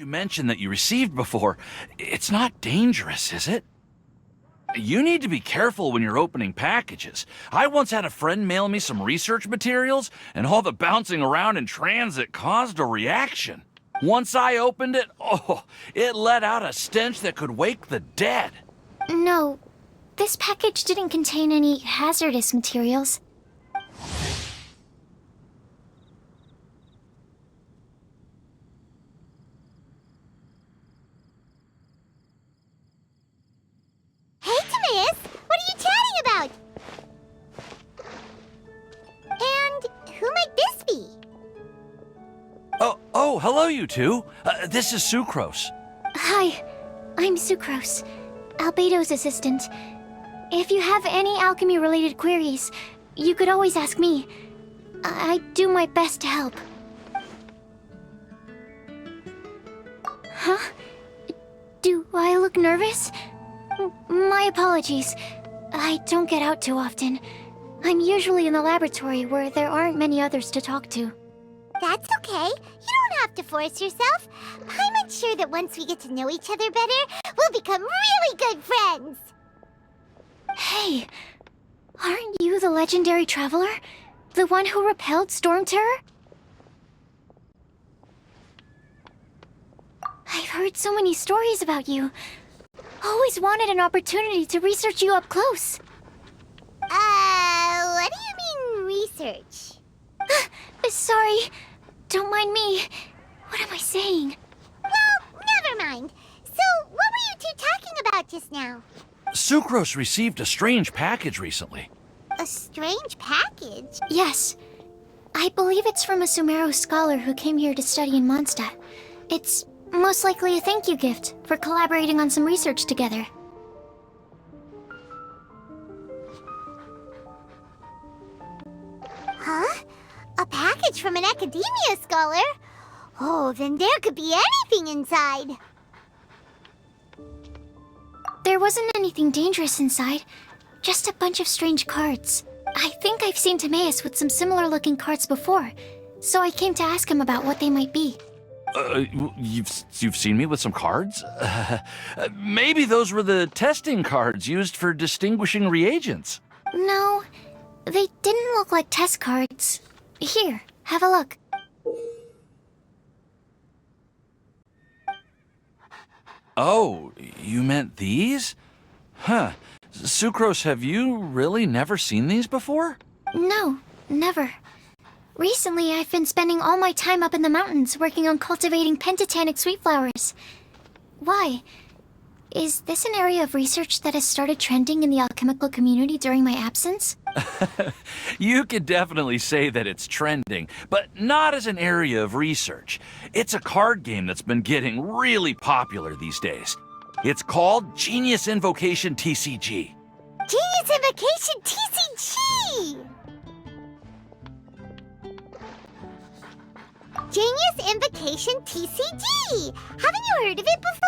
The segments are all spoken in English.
you mentioned that you received before, it's not dangerous, is it? You need to be careful when you're opening packages. I once had a friend mail me some research materials, and all the bouncing around in transit caused a reaction. Once I opened it, oh, it let out a stench that could wake the dead. No, this package didn't contain any hazardous materials. What are you chatting about? And who might this be? Oh, hello you two. This is Sukros. Hi, I'm Sukros, Albedo's assistant. If you have any alchemy-related queries, you could always ask me. I do my best to help. Huh? Do I look nervous? My apologies. I don't get out too often. I'm usually in the laboratory where there aren't many others to talk to. That's okay. You don't have to force yourself. I'm unsure that once we get to know each other better, we'll become really good friends. Hey, aren't you the legendary traveler? The one who repelled Storm Terror? I've heard so many stories about you. Always wanted an opportunity to research you up close. What do you mean, research? Sorry. Don't mind me. What am I saying? Well, never mind. So, what were you two talking about just now? Sukros received a strange package recently. A strange package? Yes. I believe it's from a Sumeru scholar who came here to study in Mongstad. It's most likely a thank you gift for collaborating on some research together. Huh? A package from an academia scholar? Oh, then there could be anything inside. There wasn't anything dangerous inside, just a bunch of strange cards. I think I've seen Timaeus with some similar-looking cards before, so I came to ask him about what they might be. You've seen me with some cards? Maybe those were the testing cards used for distinguishing reagents. No, they didn't look like test cards. Here, have a look. Oh, you meant these? Huh. Sukros, have you really never seen these before? No, never. Recently, I've been spending all my time up in the mountains working on cultivating pentatonic sweet flowers. Why? Is this an area of research that has started trending in the alchemical community during my absence? You could definitely say that it's trending, but not as an area of research. It's a card game that's been getting really popular these days. It's called Genius Invocation TCG. Genius Invocation TCG! Genius Invocation TCG! Haven't you heard of it before?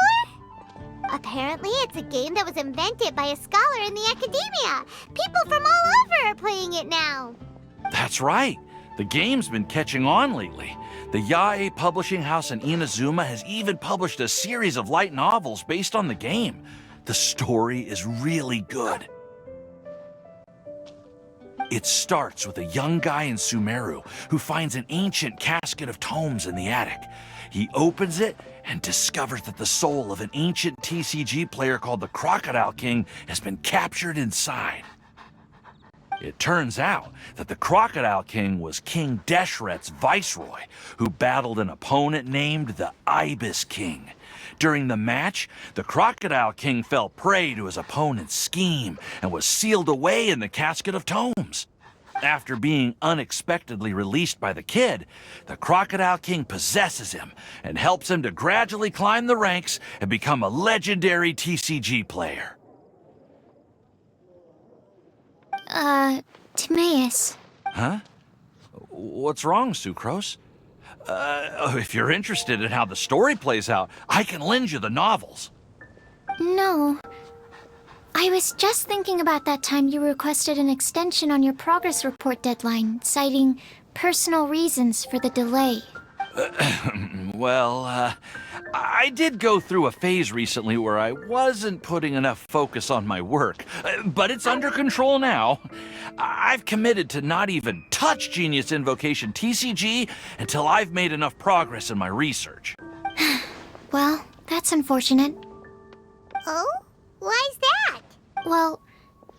Apparently, it's a game that was invented by a scholar in the academia. People from all over are playing it now. That's right. The game's been catching on lately. The Yae publishing house in Inazuma has even published a series of light novels based on the game. The story is really good. It starts with a young guy in Sumeru who finds an ancient casket of tomes in the attic. He opens it and discovers that the soul of an ancient TCG player called the Crocodile King has been captured inside. It turns out that the Crocodile King was King Deshret's viceroy, who battled an opponent named the Ibis King. During the match, the Crocodile King fell prey to his opponent's scheme and was sealed away in the casket of tomes. After being unexpectedly released by the kid, the Crocodile King possesses him and helps him to gradually climb the ranks and become a legendary TCG player. Timaeus. Huh? What's wrong, Sukros? If you're interested in how the story plays out, I can lend you the novels. No. I was just thinking about that time you requested an extension on your progress report deadline, citing personal reasons for the delay. Well, I did go through a phase recently where I wasn't putting enough focus on my work, but it's under control now. I've committed to not even touch Genius Invocation TCG until I've made enough progress in my research. Well, that's unfortunate. Oh? Why's that? Well,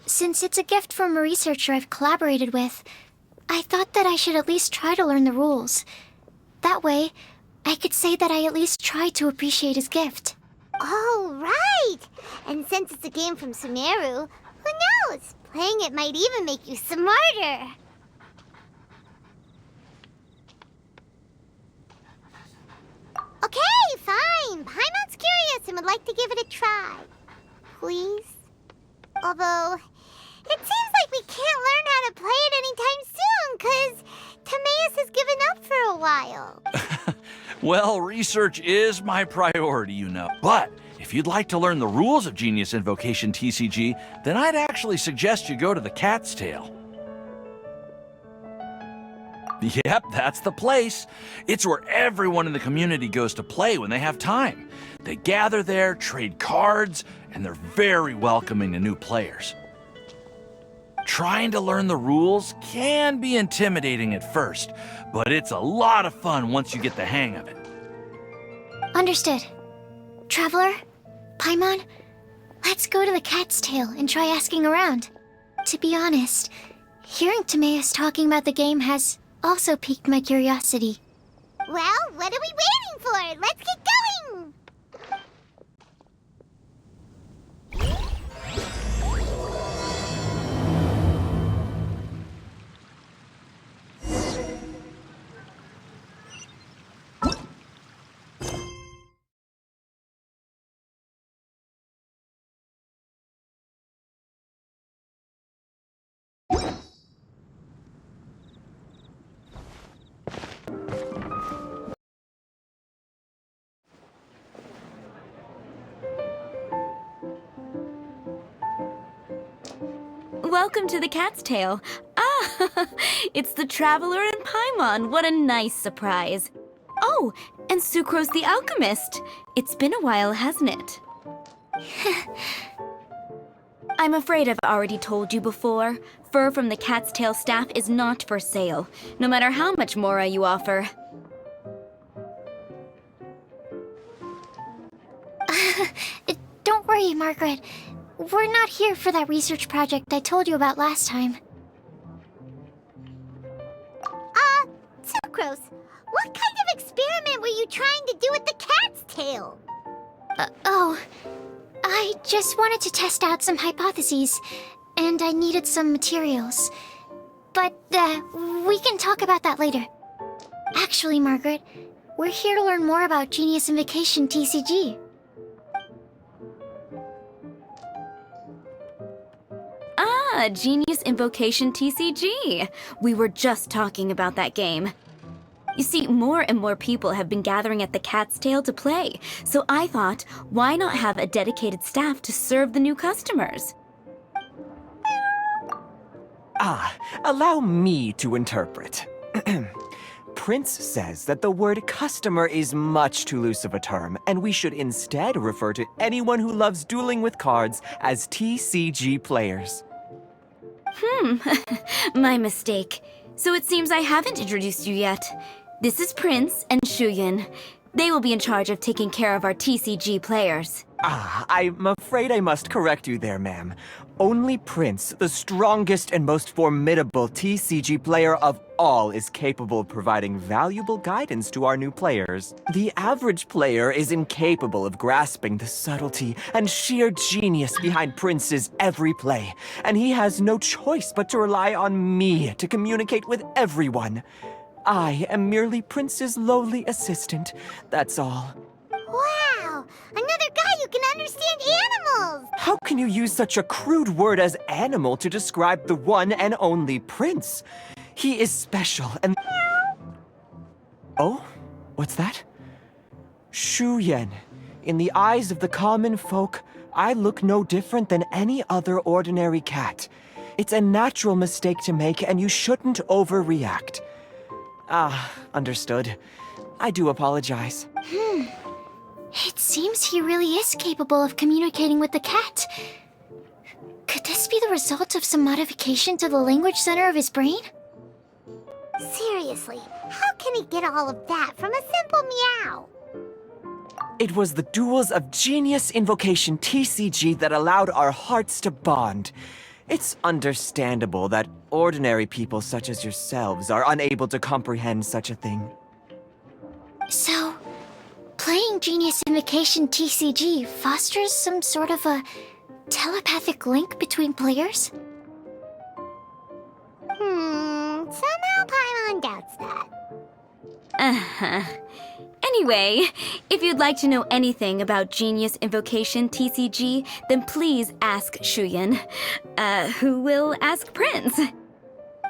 since it's a gift from a researcher I've collaborated with, I thought that I should at least try to learn the rules. That way, I could say that I at least tried to appreciate his gift. Oh, right! And since it's a game from Sumeru, who knows? Playing it might even make you smarter. Okay, fine. Paimon's curious and would like to give it a try. Please? Although, it seems like we can't learn how to play it anytime soon, 'cause Timaeus has given up for a while. Well, research is my priority, you know. But if you'd like to learn the rules of Genius Invocation TCG, then I'd actually suggest you go to the Cat's Tail. Yep, that's the place. It's where everyone in the community goes to play when they have time. They gather there, trade cards, and they're very welcoming to new players. Trying to learn the rules can be intimidating at first, but it's a lot of fun once you get the hang of it. Understood. Traveler, Paimon, let's go to the Cat's Tail and try asking around. To be honest, hearing Timaeus talking about the game has also piqued my curiosity. Well, what are we waiting for? Let's get going! Welcome to the Cat's Tail. Ah, it's the Traveler and Paimon. What a nice surprise. Oh, and Sukro's the Alchemist. It's been a while, hasn't it? I'm afraid I've already told you before. Fur from the Cat's Tail staff is not for sale, no matter how much Mora you offer. Don't worry, Margaret. We're not here for that research project I told you about last time. Sukroz, what kind of experiment were you trying to do with the cat's tail? I just wanted to test out some hypotheses, and I needed some materials. But, we can talk about that later. Actually, Margaret, we're here to learn more about Genius Invocation TCG. Ah, Genius Invocation TCG. We were just talking about that game. You see, more and more people have been gathering at the Cat's Tail to play, so I thought, why not have a dedicated staff to serve the new customers? Allow me to interpret. Prince says that the word customer is much too loose of a term, and we should instead refer to anyone who loves dueling with cards as TCG players. My mistake. So it seems I haven't introduced you yet. This is Prince and Shuyan. They will be in charge of taking care of our TCG players. I'm afraid I must correct you there, ma'am. Only Prince, the strongest and most formidable TCG player of all, is capable of providing valuable guidance to our new players. The average player is incapable of grasping the subtlety and sheer genius behind Prince's every play, and he has no choice but to rely on me to communicate with everyone. I am merely Prince's lowly assistant, that's all. Wow! Another guy who can understand animals! How can you use such a crude word as animal to describe the one and only Prince? He is special and... Oh? What's that? Shuyan. In the eyes of the common folk, I look no different than any other ordinary cat. It's a natural mistake to make, and you shouldn't overreact. Understood. I do apologize. It seems he really is capable of communicating with the cat. Could this be the result of some modification to the language center of his brain? Seriously, how can he get all of that from a simple meow? It was the duels of Genius Invocation TCG that allowed our hearts to bond. It's understandable that ordinary people such as yourselves are unable to comprehend such a thing. So, playing Genius Invocation TCG fosters some sort of a telepathic link between players? Somehow Paimon doubts that. Uh-huh. Anyway, if you'd like to know anything about Genius Invocation TCG, then please ask Shuyan, who will ask Prince.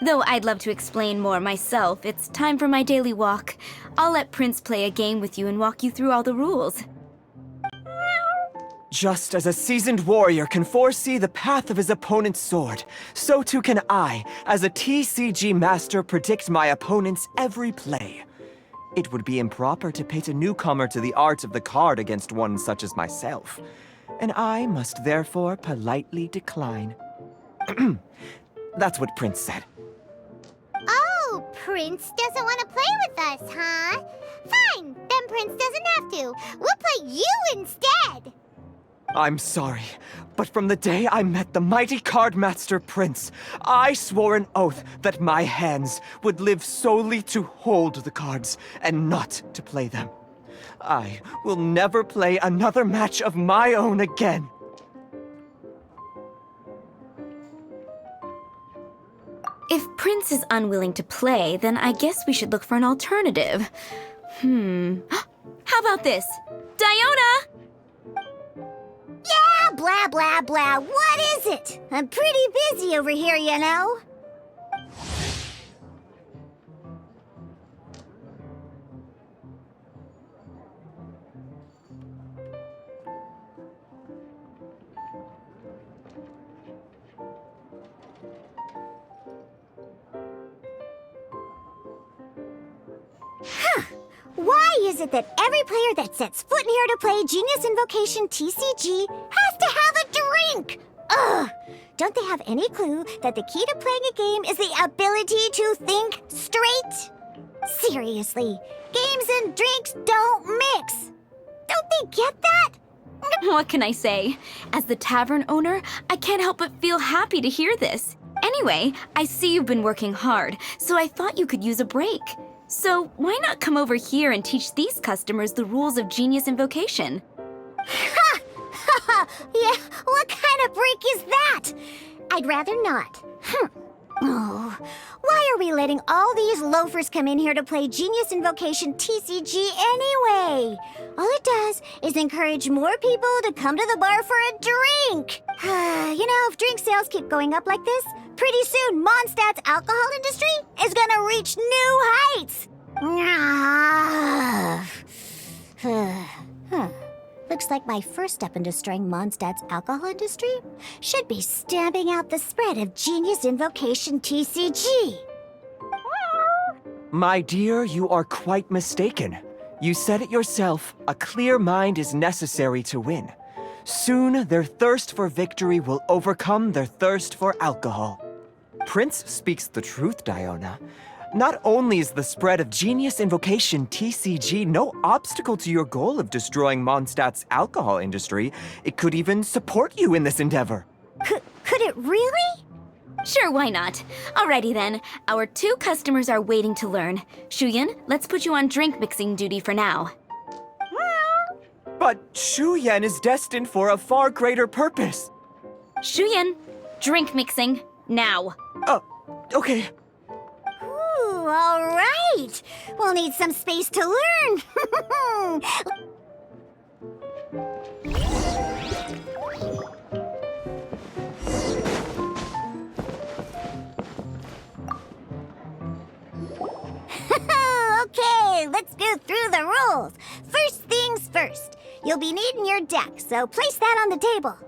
Though I'd love to explain more myself, it's time for my daily walk. I'll let Prince play a game with you and walk you through all the rules. Just as a seasoned warrior can foresee the path of his opponent's sword, so too can I, as a TCG master, predict my opponent's every play. It would be improper to pit a newcomer to the art of the card against one such as myself, and I must therefore politely decline. That's what Prince said. Oh, Prince doesn't want to play with us, huh? Fine, then Prince doesn't have to. We'll play you instead. I'm sorry, but from the day I met the mighty cardmaster Prince, I swore an oath that my hands would live solely to hold the cards and not to play them. I will never play another match of my own again. If Prince is unwilling to play, then I guess we should look for an alternative. How about this? Diona! Yeah, blah, blah, blah. What is it? I'm pretty busy over here, you know. Why is it that every player that sets foot in here to play Genius Invocation TCG has to have a drink? Ugh! Don't they have any clue that the key to playing a game is the ability to think straight? Seriously, games and drinks don't mix. Don't they get that? What can I say? As the tavern owner, I can't help but feel happy to hear this. Anyway, I see you've been working hard, so I thought you could use a break. So why not come over here and teach these customers the rules of Genius Invocation? Ha! Ha ha! Yeah, what kind of break is that? I'd rather not. Oh, why are we letting all these loafers come in here to play Genius Invocation TCG anyway? All it does is encourage more people to come to the bar for a drink. You know, if drink sales keep going up like this, pretty soon Monnstad's alcohol industry is gonna reach new heights. Looks like my first step in destroying Monnstad's alcohol industry should be stamping out the spread of Genius Invocation TCG. My dear, you are quite mistaken. You said it yourself, a clear mind is necessary to win. Soon, their thirst for victory will overcome their thirst for alcohol. Prince speaks the truth, Diona. Not only is the spread of Genius Invocation TCG no obstacle to your goal of destroying Mondstadt's alcohol industry, it could even support you in this endeavor. Could it really? Sure, why not? Alrighty then, our 2 customers are waiting to learn. Shuyan, let's put you on drink mixing duty for now. But Shuyan is destined for a far greater purpose. Shuyan, drink mixing, now. Okay. Ooh, all right. We'll need some space to learn. Okay, let's go through the rules. First things first. You'll be needing your deck, so place that on the table.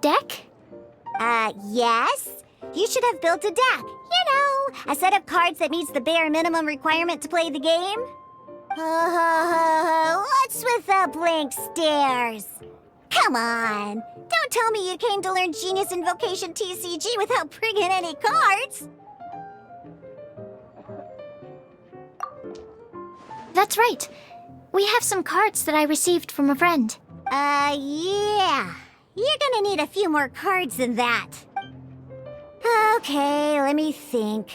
Deck? Yes. You should have built a deck. A set of cards that meets the bare minimum requirement to play the game? What's with the blank stares? Come on! Don't tell me you came to learn Genius Invocation TCG without bringing any cards! That's right. We have some cards that I received from a friend. Yeah. You're gonna need a few more cards than that. Okay, let me think.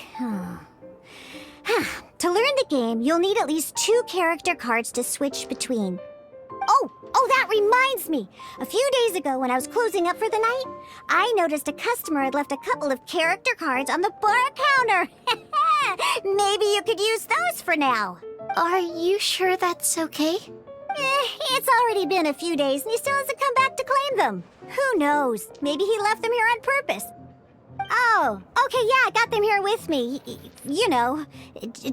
To learn the game, you'll need at least 2 character cards to switch between. Oh, that reminds me! A few days ago, when I was closing up for the night, I noticed a customer had left a couple of character cards on the bar counter. Maybe you could use those for now. Are you sure that's okay? It's already been a few days and he still hasn't come back to claim them. Who knows? Maybe he left them here on purpose. Oh, okay, yeah, I got them here with me. You know,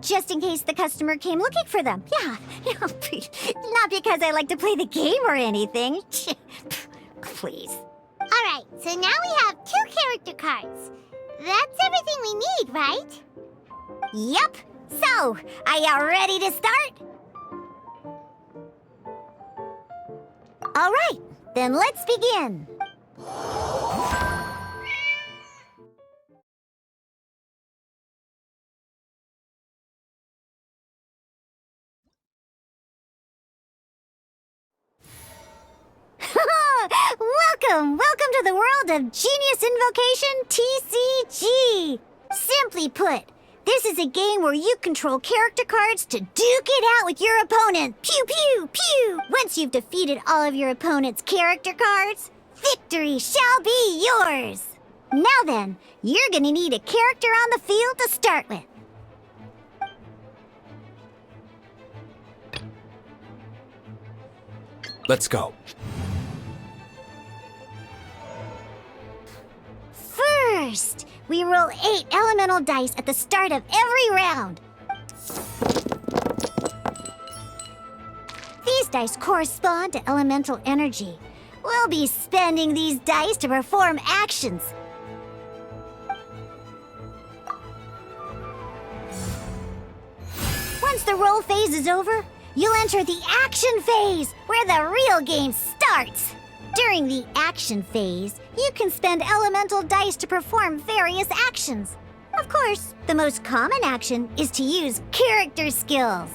just in case the customer came looking for them. Yeah, not because I like to play the game or anything. Please. All right, so now we have 2 character cards. That's everything we need, right? Yep. So, are you ready to start? All right, then let's begin. Welcome to the world of Genius Invocation TCG! Simply put, this is a game where you control character cards to duke it out with your opponent. Pew, pew, pew! Once you've defeated all of your opponent's character cards, victory shall be yours! Now then, you're gonna need a character on the field to start with. Let's go. First, we roll 8 elemental dice at the start of every round. These dice correspond to elemental energy. We'll be spending these dice to perform actions. Once the roll phase is over, you'll enter the action phase, where the real game starts. During the action phase, you can spend elemental dice to perform various actions. Of course, the most common action is to use character skills.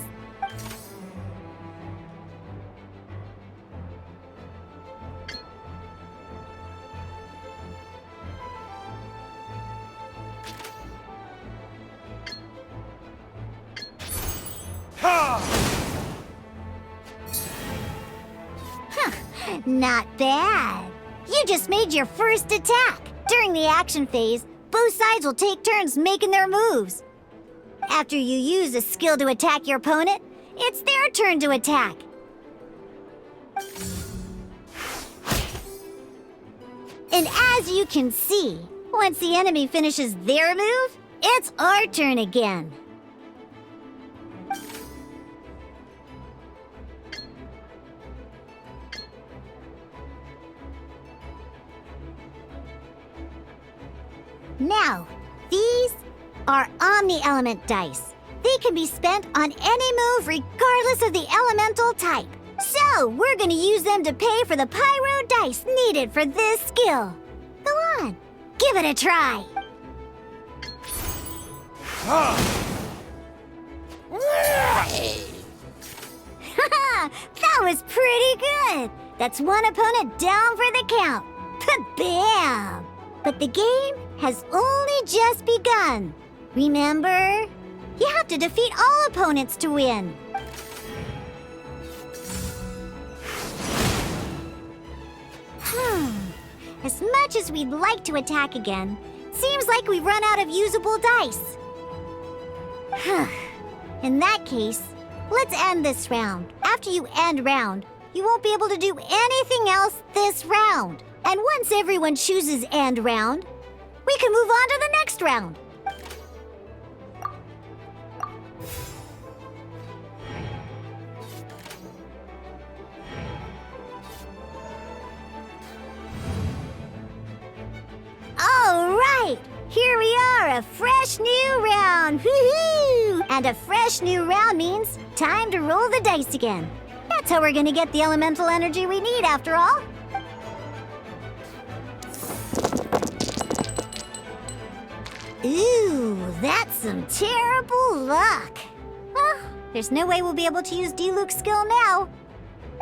Not bad. You just made your first attack. During the action phase, both sides will take turns making their moves. After you use a skill to attack your opponent, it's their turn to attack. And as you can see, once the enemy finishes their move, it's our turn again. Now, these are Omni-Element dice. They can be spent on any move regardless of the elemental type. So, we're gonna use them to pay for the pyro dice needed for this skill. Go on, give it a try. That was pretty good. That's one opponent down for the count. Bam! But the game has only just begun. Remember? You have to defeat all opponents to win. As much as we'd like to attack again, seems like we've run out of usable dice. In that case, let's end this round. After you end round, you won't be able to do anything else this round. And once everyone chooses end round, we can move on to the next round. All right, Here we are, a fresh new round! Woohoo! And a fresh new round means time to roll the dice again. That's how we're gonna get the elemental energy we need, after all. Ooh, that's some terrible luck. Well, there's no way we'll be able to use D-Luke's skill now.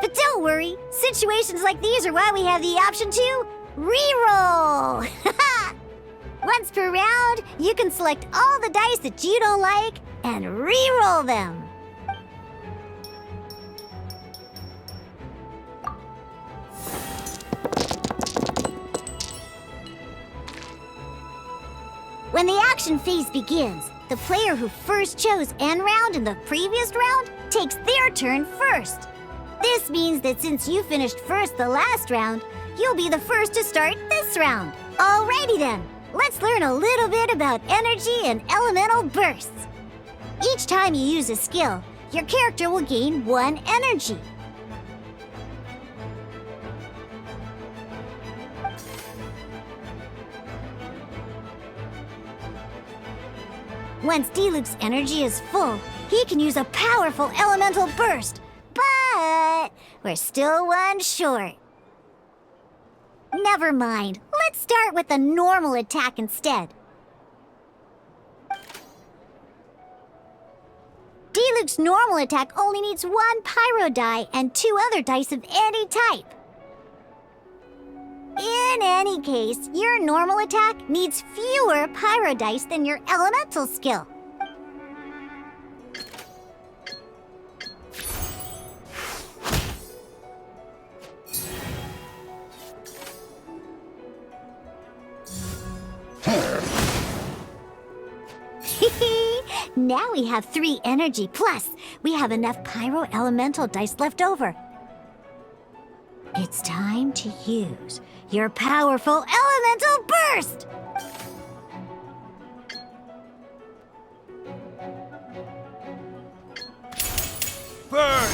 But don't worry, situations like these are why we have the option to reroll. Once per round, you can select all the dice that you don't like and reroll them. When the action phase begins, the player who first chose end round in the previous round takes their turn first. This means that since you finished first the last round, you'll be the first to start this round. Alrighty then, let's learn a little bit about energy and elemental bursts. Each time you use a skill, your character will gain 1 energy. Once D-Luke's energy is full, he can use a powerful elemental burst. But we're still 1 short. Never mind. Let's start with the normal attack instead. D-Luke's normal attack only needs 1 pyro die and 2 other dice of any type. In any case, your normal attack needs fewer pyro dice than your elemental skill. Now we have 3 energy, plus we have enough pyro elemental dice left over. It's time to use your powerful elemental burst! Burn!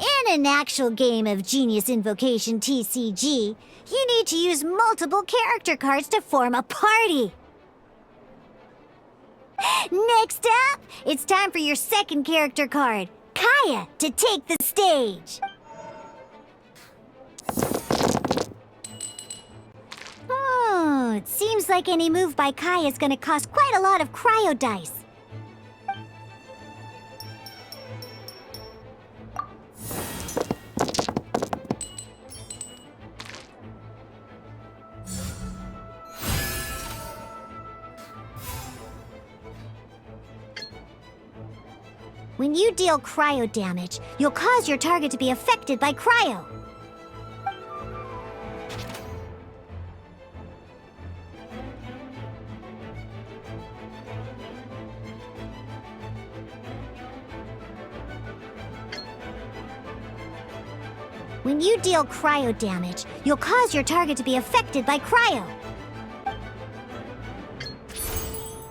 In an actual game of Genius Invocation TCG, you need to use multiple character cards to form a party. Next up, it's time for your second character card, Kaya, to take the stage. Oh, it seems like any move by Kaya is going to cost quite a lot of cryo dice. When you deal cryo damage, you'll cause your target to be affected by cryo. When you deal cryo damage, you'll cause your target to be affected by cryo.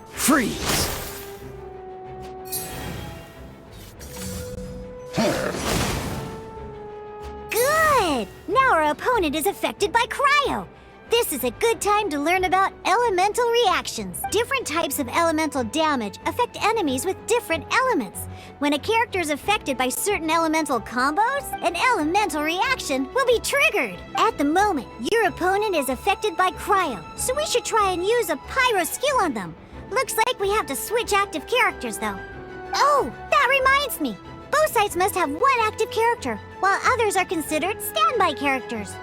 Freeze! Good! Now our opponent is affected by cryo. This is a good time to learn about elemental reactions. Different types of elemental damage affect enemies with different elements. When a character is affected by certain elemental combos, an elemental reaction will be triggered. At the moment, your opponent is affected by cryo, so we should try and use a pyro skill on them. Looks like we have to switch active characters, though. Oh, that reminds me. Both sides must have 1 active character, while others are considered standby characters.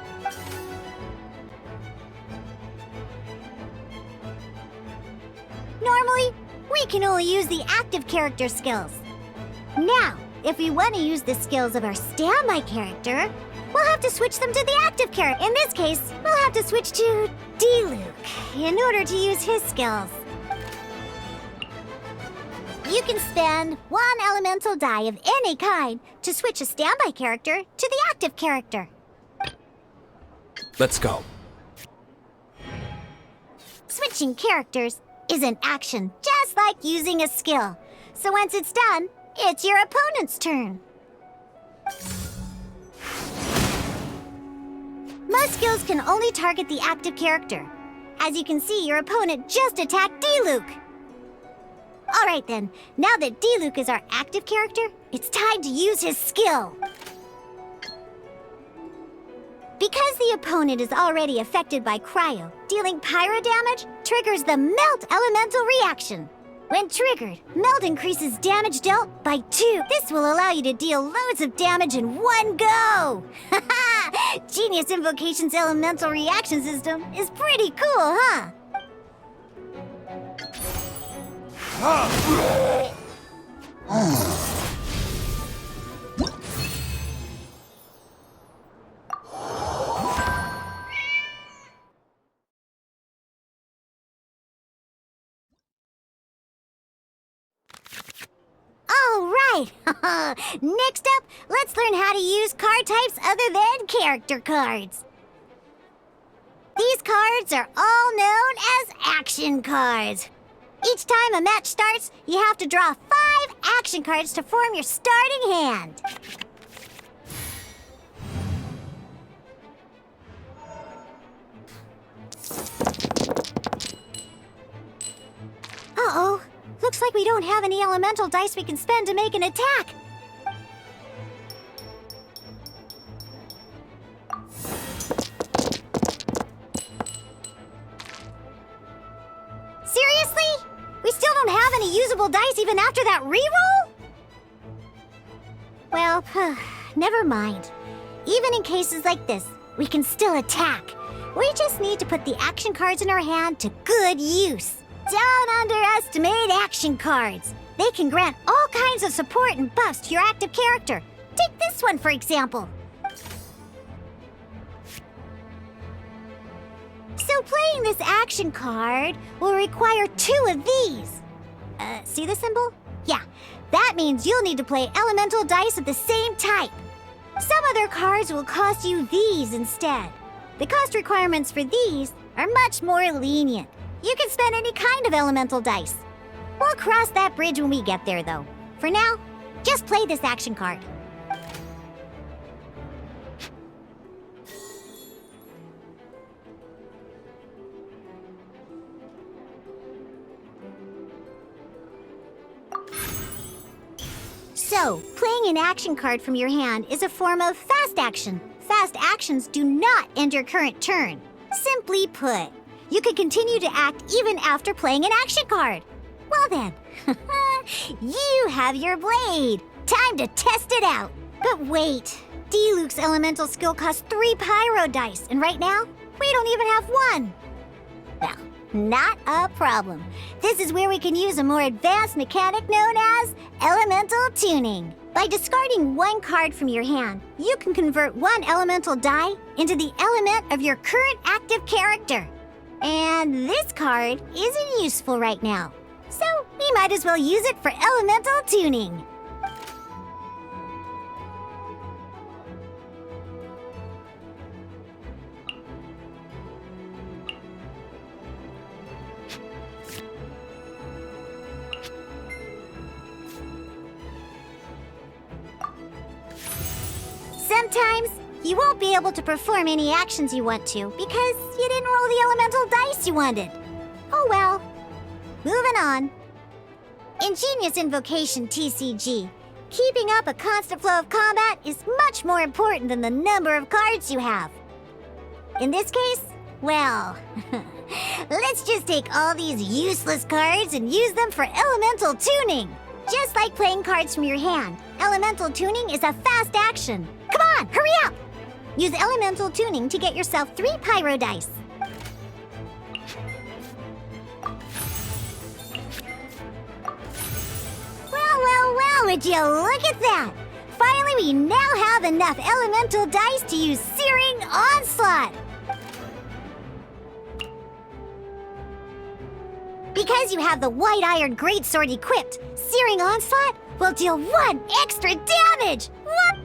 Normally, we can only use the active character skills. Now, if we want to use the skills of our standby character, we'll have to switch them to the active character. In this case, we'll have to switch to D-Luke in order to use his skills. You can spend one elemental die of any kind to switch a standby character to the active character. Let's go. Switching characters is an action, just like using a skill. So once it's done, it's your opponent's turn. Most skills can only target the active character. As you can see, your opponent just attacked D-Luke. Alright then, now that D-Luke is our active character, it's time to use his skill. Because the opponent is already affected by cryo, dealing pyro damage triggers the melt elemental reaction. When triggered, melt increases damage dealt by 2. This will allow you to deal loads of damage in one go! Haha! Genius Invocation's elemental reaction system is pretty cool, huh? Alright! Next up, let's learn how to use card types other than character cards. These cards are all known as action cards. Each time a match starts, you have to draw 5 action cards to form your starting hand. Uh-oh. Looks like we don't have any elemental dice we can spend to make an attack. Seriously? We still don't have any usable dice even after that reroll? Well, never mind. Even in cases like this, we can still attack. We just need to put the action cards in our hand to good use. Don't underestimate action cards. They can grant all kinds of support and buffs to your active character. Take this one, for example. So playing this action card will require 2 of these. See the symbol? Yeah, that means you'll need to play elemental dice of the same type. Some other cards will cost you these instead. The cost requirements for these are much more lenient. You can spend any kind of elemental dice. We'll cross that bridge when we get there, though. For now, just play this action card. So, playing an action card from your hand is a form of fast action. Fast actions do not end your current turn. Simply put, you can continue to act even after playing an action card. Well then, you have your blade. Time to test it out. But wait, D-Luke's elemental skill costs 3 pyro dice, and right now, we don't even have 1. Well, not a problem. This is where we can use a more advanced mechanic known as elemental tuning. By discarding 1 card from your hand, you can convert 1 elemental die into the element of your current active character. And this card isn't useful right now, so we might as well use it for elemental tuning. Sometimes you won't be able to perform any actions you want to because you didn't roll the elemental dice you wanted. Oh well. Moving on. In Genius Invocation TCG, keeping up a constant flow of combat is much more important than the number of cards you have. In this case, well, let's just take all these useless cards and use them for elemental tuning. Just like playing cards from your hand, elemental tuning is a fast action. Come on, hurry up! Use elemental tuning to get yourself 3 pyro dice. Well, would you look at that? Finally, we now have enough elemental dice to use Searing Onslaught. Because you have the White Iron Greatsword equipped, Searing Onslaught will deal 1 extra damage! What?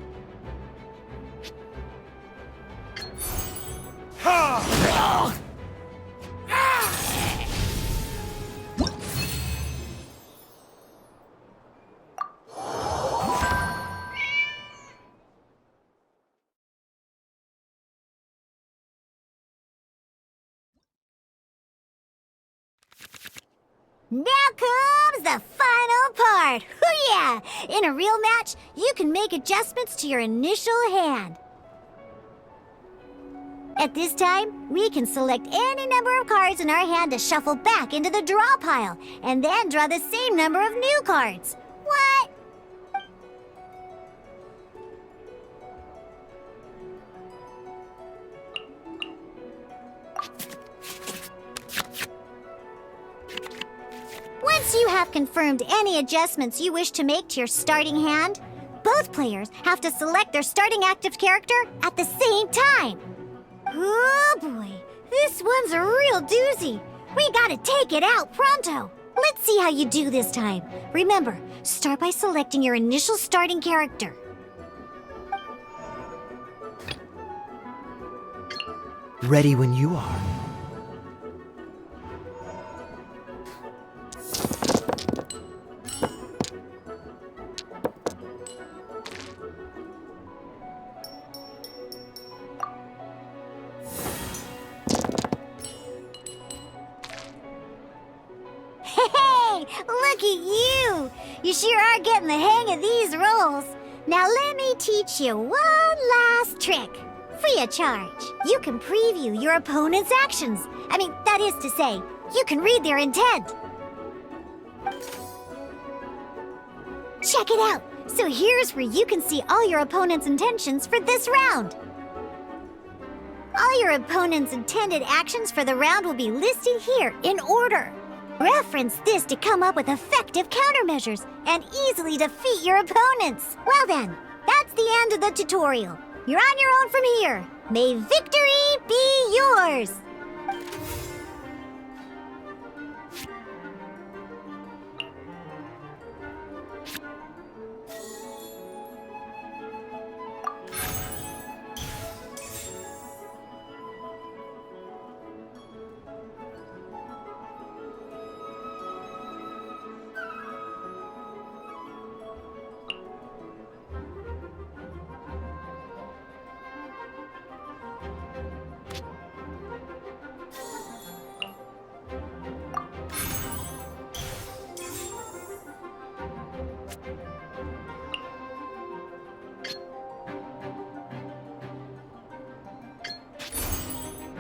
Now comes the final part! Hoo-yeah! In a real match, you can make adjustments to your initial hand. At this time, we can select any number of cards in our hand to shuffle back into the draw pile, and then draw the same number of new cards. What? Once you have confirmed any adjustments you wish to make to your starting hand, both players have to select their starting active character at the same time. Oh boy, this one's a real doozy. We gotta take it out pronto. Let's see how you do this time. Remember, start by selecting your initial starting character. Ready when you are. Hey, look at you! You sure are getting the hang of these rolls. Now let me teach you one last trick. Free of charge. You can preview your opponent's actions. That is to say, you can read their intent. Check it out. So here's where you can see all your opponent's intentions for this round. All your opponent's intended actions for the round will be listed here in order. Reference this to come up with effective countermeasures and easily defeat your opponents. Well then, that's the end of the tutorial. You're on your own from here. May victory be yours!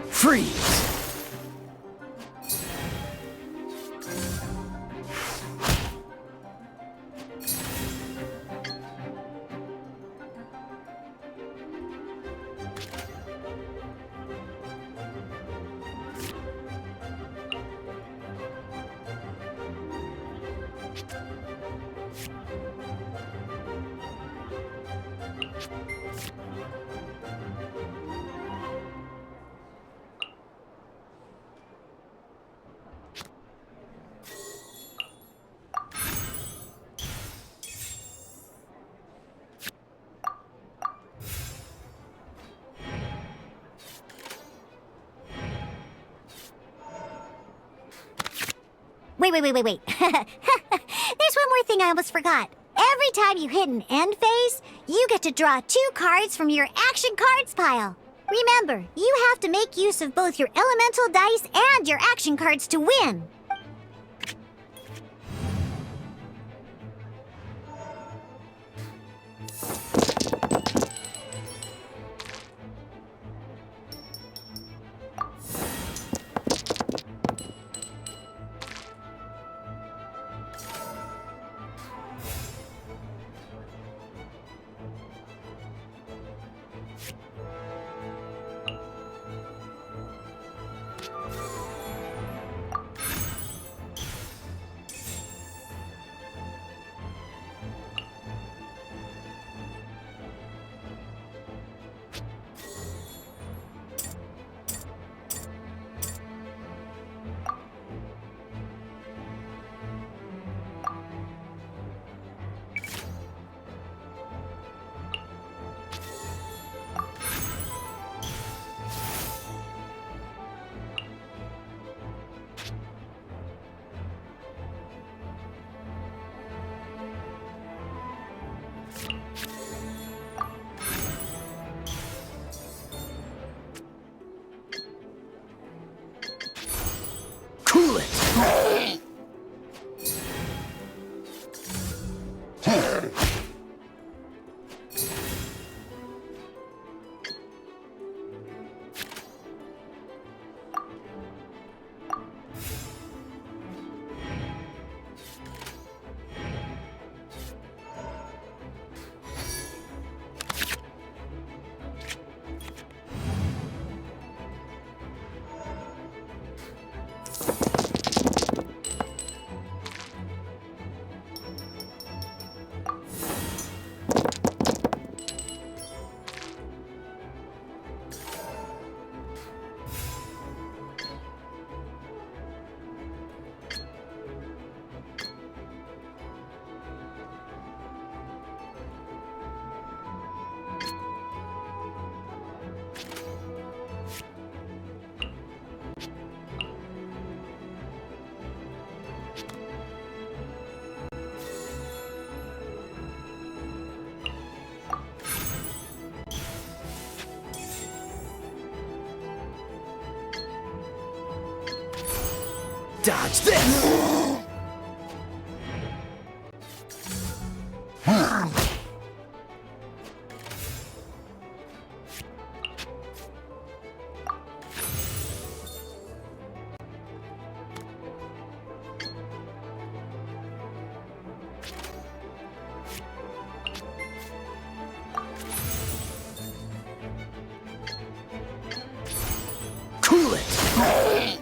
Freeze! Wait. There's one more thing I almost forgot. Every time you hit an end phase, you get to draw 2 cards from your action cards pile. Remember, you have to make use of both your elemental dice and your action cards to win. Cool it! Dodge this! Cool it!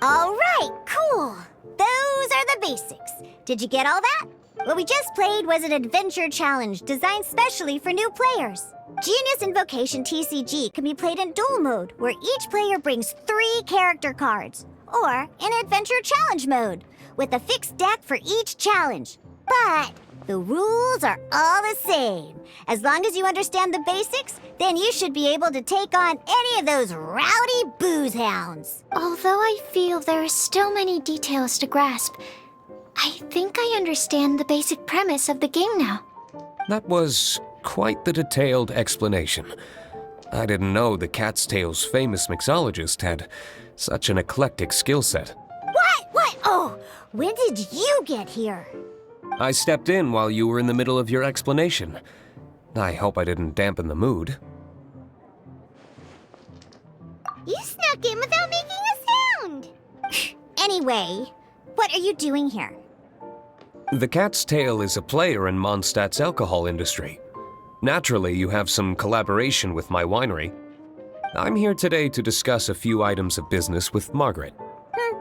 All right, cool. Those are the basics. Did you get all that? What we just played was an adventure challenge designed specially for new players. Genius Invocation TCG can be played in duel mode, where each player brings 3 character cards, or in adventure challenge mode, with a fixed deck for each challenge. But the rules are all the same. As long as you understand the basics, then you should be able to take on any of those rowdy booze hounds. Although I feel there are still many details to grasp, I think I understand the basic premise of the game now. That was quite the detailed explanation. I didn't know the Cat's Tail's famous mixologist had such an eclectic skill set. What? Oh, when did you get here? I stepped in while you were in the middle of your explanation. I hope I didn't dampen the mood. You snuck in without making a sound. Anyway, what are you doing here? The Cat's Tail is a player in Mondstadt's alcohol industry. Naturally, you have some collaboration with my winery. I'm here today to discuss a few items of business with Margaret.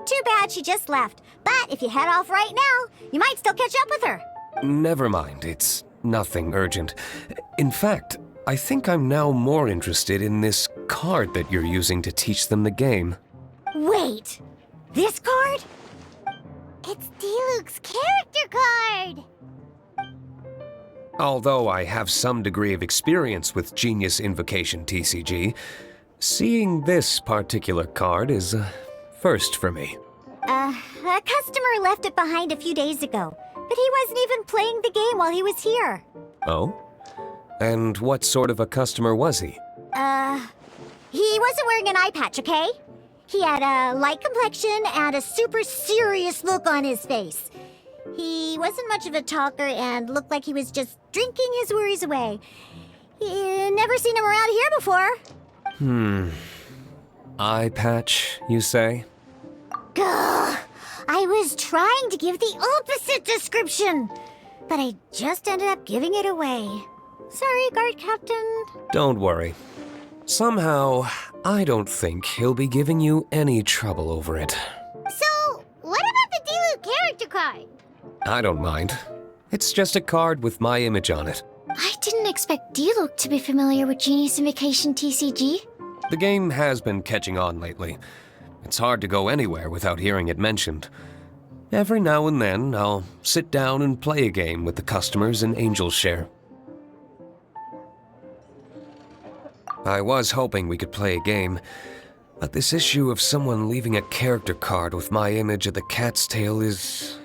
Too bad she just left. But if you head off right now, you might still catch up with her. Never mind, it's nothing urgent. In fact, I think I'm now more interested in this card that you're using to teach them the game. Wait, this card? It's Diluc's character card! Although I have some degree of experience with Genius Invocation TCG, seeing this particular card is a first for me. A customer left it behind a few days ago, but he wasn't even playing the game while he was here. Oh? And what sort of a customer was he? He wasn't wearing an eye patch, okay? He had a light complexion and a super serious look on his face. He wasn't much of a talker and looked like he was just drinking his worries away. Never seen him around here before. Eye patch, you say? Gah! I was trying to give the opposite description, but I just ended up giving it away. Sorry, guard captain. Don't worry. Somehow, I don't think he'll be giving you any trouble over it. So, what about the Diluc character card? I don't mind. It's just a card with my image on it. I didn't expect Diluc to be familiar with Genius Invocation TCG. The game has been catching on lately. It's hard to go anywhere without hearing it mentioned. Every now and then, I'll sit down and play a game with the customers in Angel's Share. I was hoping we could play a game, but this issue of someone leaving a character card with my image of the cat's tail is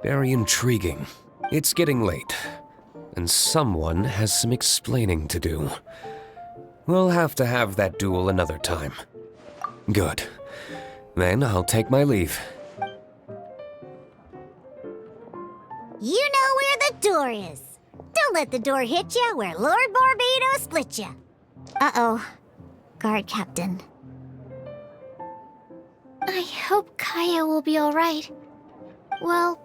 very intriguing. It's getting late, and someone has some explaining to do. We'll have to have that duel another time. Good. Then I'll take my leave. You know where the door is. Don't let the door hit ya where Lord Barbados split ya. Uh-oh. Guard Captain. I hope Kaya will be alright. Well,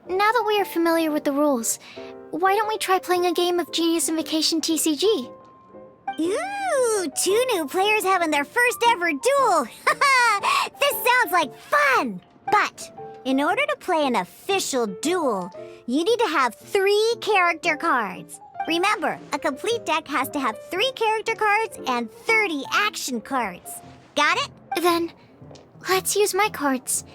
now that we are familiar with the rules, why don't we try playing a game of Genius Invocation TCG? Ooh, 2 new players having their first ever duel. This sounds like fun! But in order to play an official duel, you need to have 3 character cards. Remember, a complete deck has to have 3 character cards and 30 action cards. Got it? Then, let's use my cards.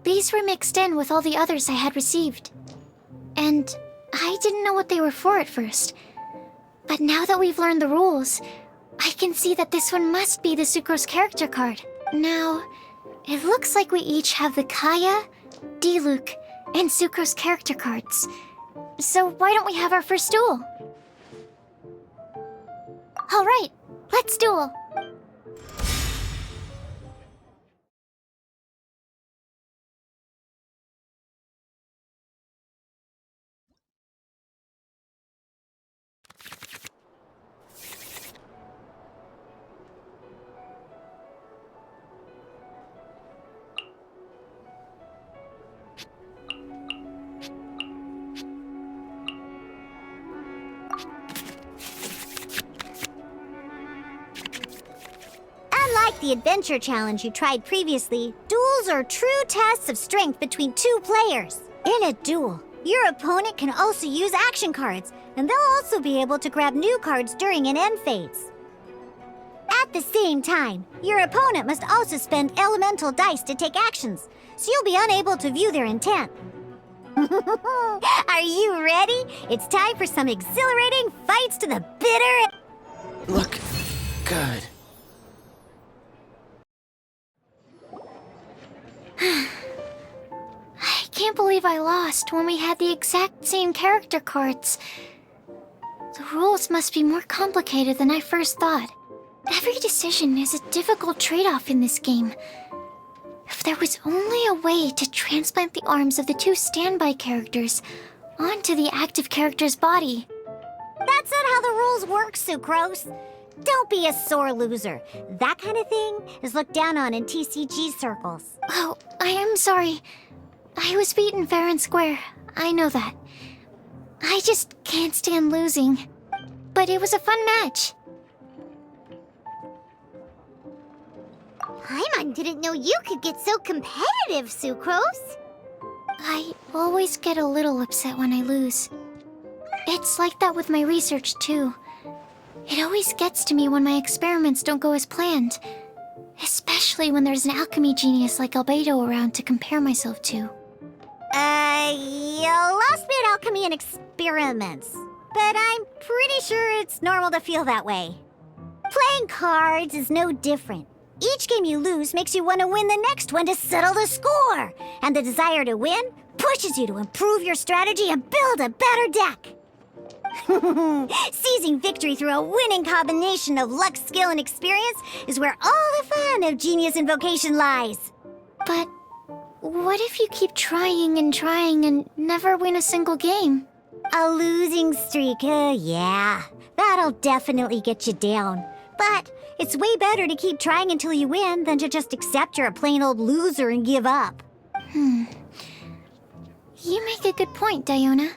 These were mixed in with all the others I had received. And I didn't know what they were for at first. But now that we've learned the rules, I can see that this one must be the Sukro's character card. Now, it looks like we each have the Kaya, Diluc, and Sukro's character cards. So why don't we have our first duel? Alright, let's duel. Unlike the adventure challenge you tried previously, duels are true tests of strength between 2 players. In a duel, your opponent can also use action cards, and they'll also be able to grab new cards during an end phase. At the same time, your opponent must also spend elemental dice to take actions, so you'll be unable to view their intent. Are you ready? It's time for some exhilarating fights to the bitter... Look good. I can't believe I lost when we had the exact same character cards. The rules must be more complicated than I first thought. Every decision is a difficult trade-off in this game. If there was only a way to transplant the arms of the 2 standby characters onto the active character's body. That's not how the rules work, Sukroz. Don't be a sore loser. That kind of thing is looked down on in TCG circles. Oh, I am sorry. I was beaten fair and square. I know that. I just can't stand losing. But it was a fun match. Paimon didn't know you could get so competitive, Sukroz. I always get a little upset when I lose. It's like that with my research, too. It always gets to me when my experiments don't go as planned. Especially when there's an alchemy genius like Albedo around to compare myself to. You lost me at alchemy and experiments. But I'm pretty sure it's normal to feel that way. Playing cards is no different. Each game you lose makes you want to win the next one to settle the score. And the desire to win pushes you to improve your strategy and build a better deck. Seizing victory through a winning combination of luck, skill, and experience is where all the fun of Genius Invocation lies. But what if you keep trying and never win a single game? A losing streak, yeah. That'll definitely get you down. But it's way better to keep trying until you win than to just accept you're a plain old loser and give up. You make a good point, Diona.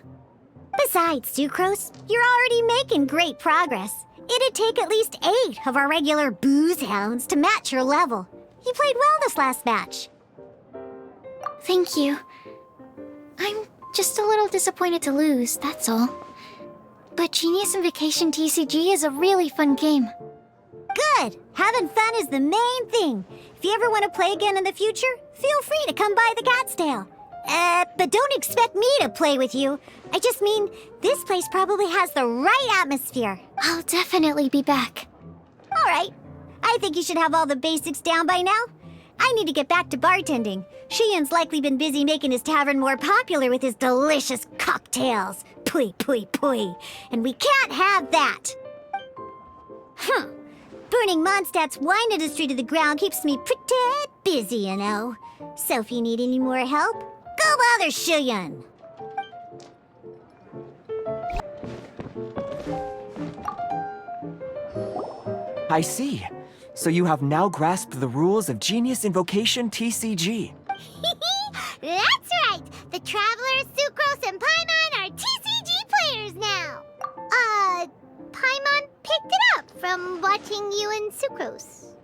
Besides, Sukroz, you're already making great progress. It'd take at least 8 of our regular booze hounds to match your level. You played well this last match. Thank you. I'm just a little disappointed to lose, that's all. But Genius Invocation TCG is a really fun game. Good! Having fun is the main thing. If you ever want to play again in the future, feel free to come by the Cat's Tail. But don't expect me to play with you. I just mean, this place probably has the right atmosphere. I'll definitely be back. All right. I think you should have all the basics down by now. I need to get back to bartending. Shiyan's likely been busy making his tavern more popular with his delicious cocktails. Pui, pui, pui. And we can't have that. Burning Mondstadt's wine industry to the ground keeps me pretty busy, you know. So if you need any more help, go bother Shiyan. I see. So you have now grasped the rules of Genius Invocation TCG. That's right! The Traveler, Sucrose, and Paimon are TCG players now! Paimon picked it up from watching you and Sucrose.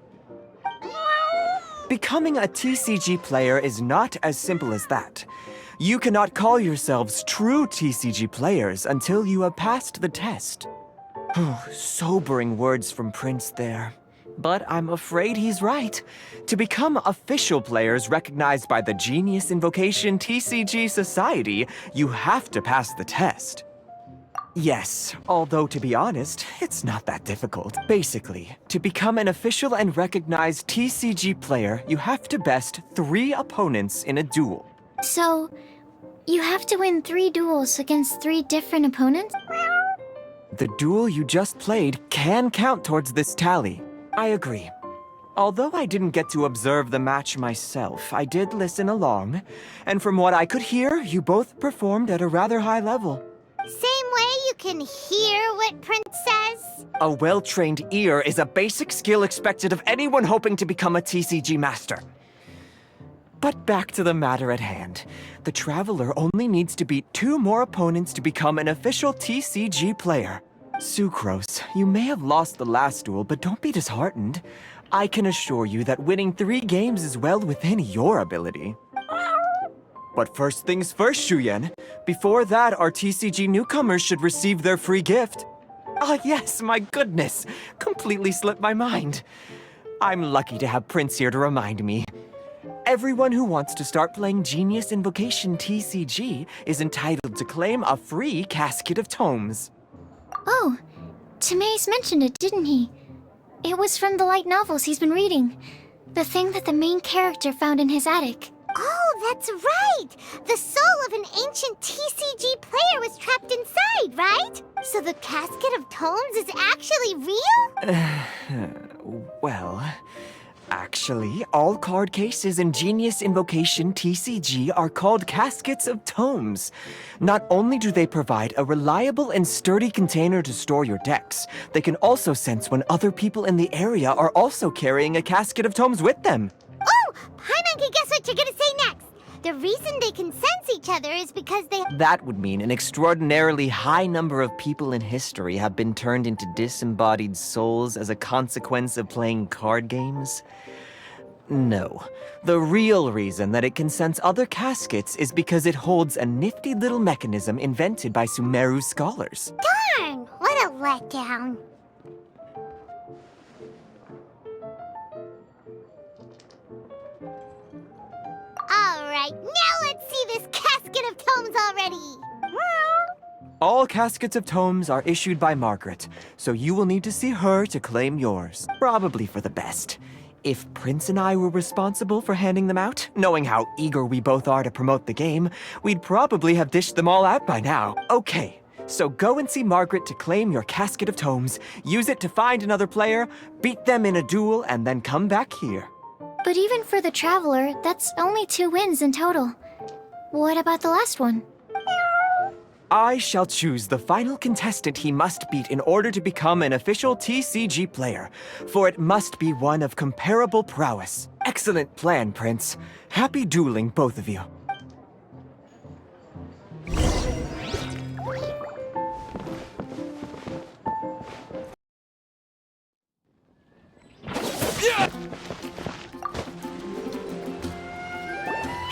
Becoming a TCG player is not as simple as that. You cannot call yourselves true TCG players until you have passed the test. Sobering words from Prince there. But I'm afraid he's right. To become official players recognized by the Genius Invocation TCG Society, you have to pass the test. Yes, although to be honest, it's not that difficult. Basically, to become an official and recognized TCG player, you have to best 3 opponents in a duel. So, you have to win 3 duels against 3 different opponents? The duel you just played can count towards this tally. I agree. Although I didn't get to observe the match myself, I did listen along, and from what I could hear, you both performed at a rather high level. Same way you can hear what Prince says? A well-trained ear is a basic skill expected of anyone hoping to become a TCG master. But back to the matter at hand. The Traveler only needs to beat 2 more opponents to become an official TCG player. Sucrose, you may have lost the last duel, but don't be disheartened. I can assure you that winning 3 games is well within your ability. But first things first, Shuyen. Before that, our TCG newcomers should receive their free gift. Ah, yes, my goodness. Completely slipped my mind. I'm lucky to have Prince here to remind me. Everyone who wants to start playing Genius Invocation TCG is entitled to claim a free casket of tomes. Oh, Timaeus mentioned it, didn't he? It was from the light novels he's been reading. The thing that the main character found in his attic. Oh, that's right! The soul of an ancient TCG player was trapped inside, right? So the casket of tomes is actually real? Well, actually, all card cases in Genius Invocation TCG are called caskets of tomes. Not only do they provide a reliable and sturdy container to store your decks, they can also sense when other people in the area are also carrying a casket of tomes with them. Oh! Paimon can guess what you're gonna say next! The reason they can sense each other is because they... That would mean an extraordinarily high number of people in history have been turned into disembodied souls as a consequence of playing card games. No. The real reason that it can sense other caskets is because it holds a nifty little mechanism invented by Sumeru scholars. Darn! What a letdown. Alright, now let's see this casket of tomes already! All caskets of tomes are issued by Margaret, so you will need to see her to claim yours. Probably for the best. If Prince and I were responsible for handing them out, knowing how eager we both are to promote the game, we'd probably have dished them all out by now. Okay, so go and see Margaret to claim your casket of tomes, use it to find another player, beat them in a duel, and then come back here. But even for the Traveler, that's only 2 wins in total. What about the last one? I shall choose the final contestant he must beat in order to become an official TCG player, for it must be one of comparable prowess. Excellent plan, Prince. Happy dueling, both of you.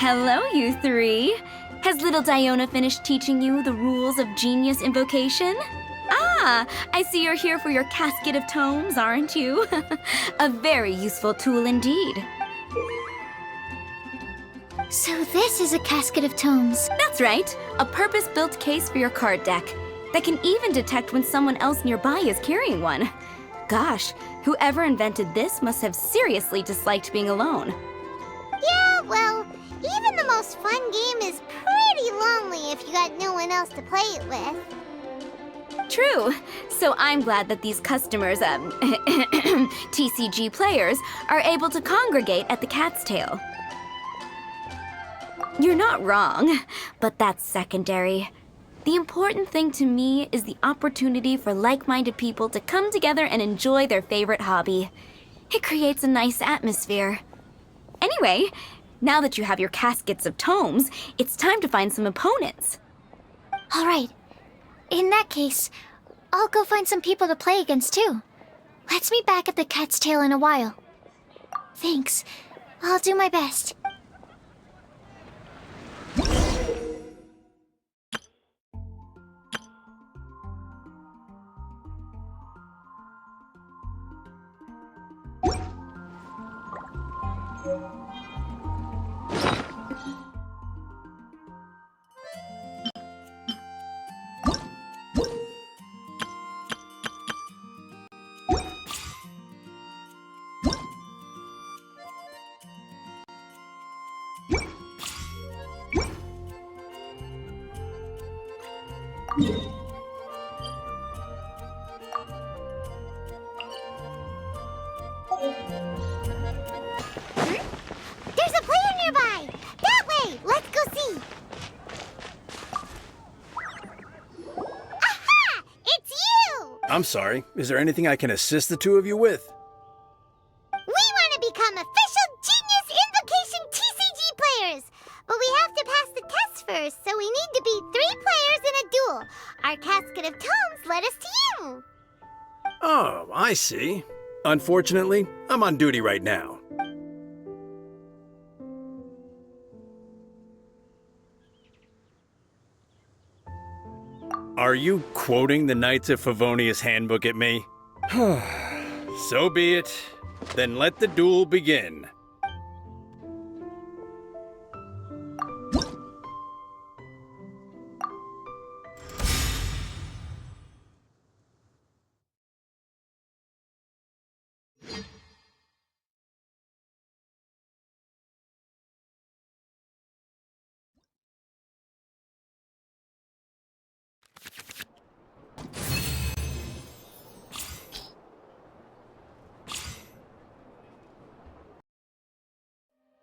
Hello, you 3. Has little Diona finished teaching you the rules of Genius Invocation? Ah, I see you're here for your casket of tomes, aren't you? A very useful tool indeed. So this is a casket of tomes. That's right, a purpose-built case for your card deck that can even detect when someone else nearby is carrying one. Gosh, whoever invented this must have seriously disliked being alone. Yeah, well, even the most fun game is pretty lonely if you got no one else to play it with. True. So I'm glad that these customers, TCG players, are able to congregate at the Cat's Tail. You're not wrong, but that's secondary. The important thing to me is the opportunity for like-minded people to come together and enjoy their favorite hobby. It creates a nice atmosphere. Anyway, now that you have your caskets of tomes, it's time to find some opponents. All right. In that case, I'll go find some people to play against too. Let's meet back at the Cat's Tail in a while. Thanks. I'll do my best. There's a player nearby! That way! Let's go see! Aha! It's you! I'm sorry. Is there anything I can assist the two of you with? We want to become official Genius Invocation TCG players! But we have to pass the test first, so we need to beat 3 players in a duel. Our casket of tomes led us to you. Oh, I see. Unfortunately, I'm on duty right now. Are you quoting the Knights of Favonius handbook at me? So be it. Then let the duel begin.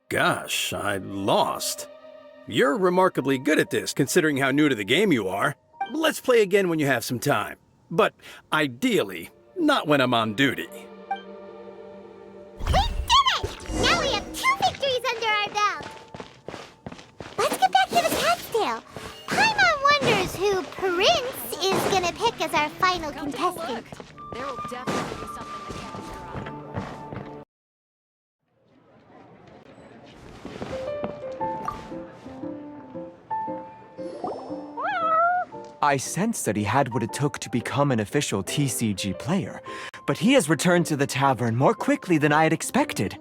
Gosh, I lost. You're remarkably good at this, considering how new to the game you are. Let's play again when you have some time. But ideally, not when I'm on duty. We did it! Now we have 2 victories under our belt. Let's get back to the Cat's Tail. Paimon wonders who Prince is gonna pick as our final contestant. There will definitely be something that catches your eye. I sensed that he had what it took to become an official TCG player, but he has returned to the tavern more quickly than I had expected.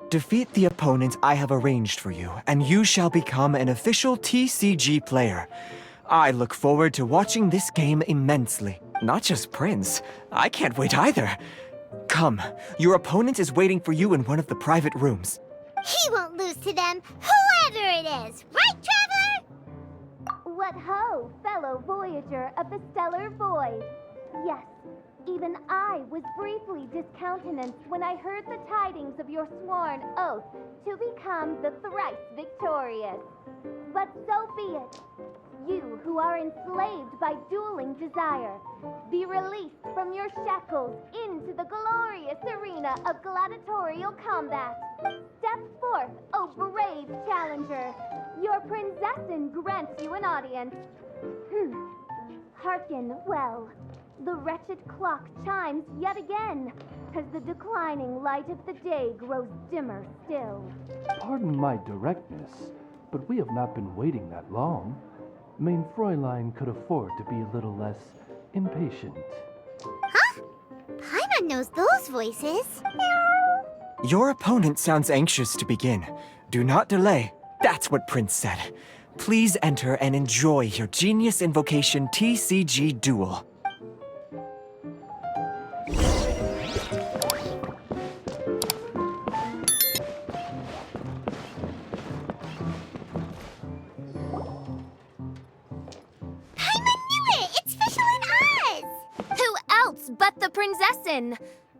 Defeat the opponent I have arranged for you, and you shall become an official TCG player. I look forward to watching this game immensely. Not just Prince, I can't wait either. Come, your opponent is waiting for you in one of the private rooms. He won't lose to them, whoever it is. Right, Traveler? What ho, fellow voyager of the stellar void. Yes, even I was briefly discountenanced when I heard the tidings of your sworn oath to become the thrice victorious. But so be it. You who are enslaved by dueling desire, be released from your shackles into the glorious arena of gladiatorial combat. Step forth, O brave challenger. Your princessin grants you an audience. Hearken well. The wretched clock chimes yet again, as the declining light of the day grows dimmer still. Pardon my directness, but we have not been waiting that long. Mein Fräulein could afford to be a little less impatient. Huh? Paimon knows those voices. Your opponent sounds anxious to begin. Do not delay. That's what Prince said. Please enter and enjoy your Genius Invocation TCG duel. But the Prinzessin!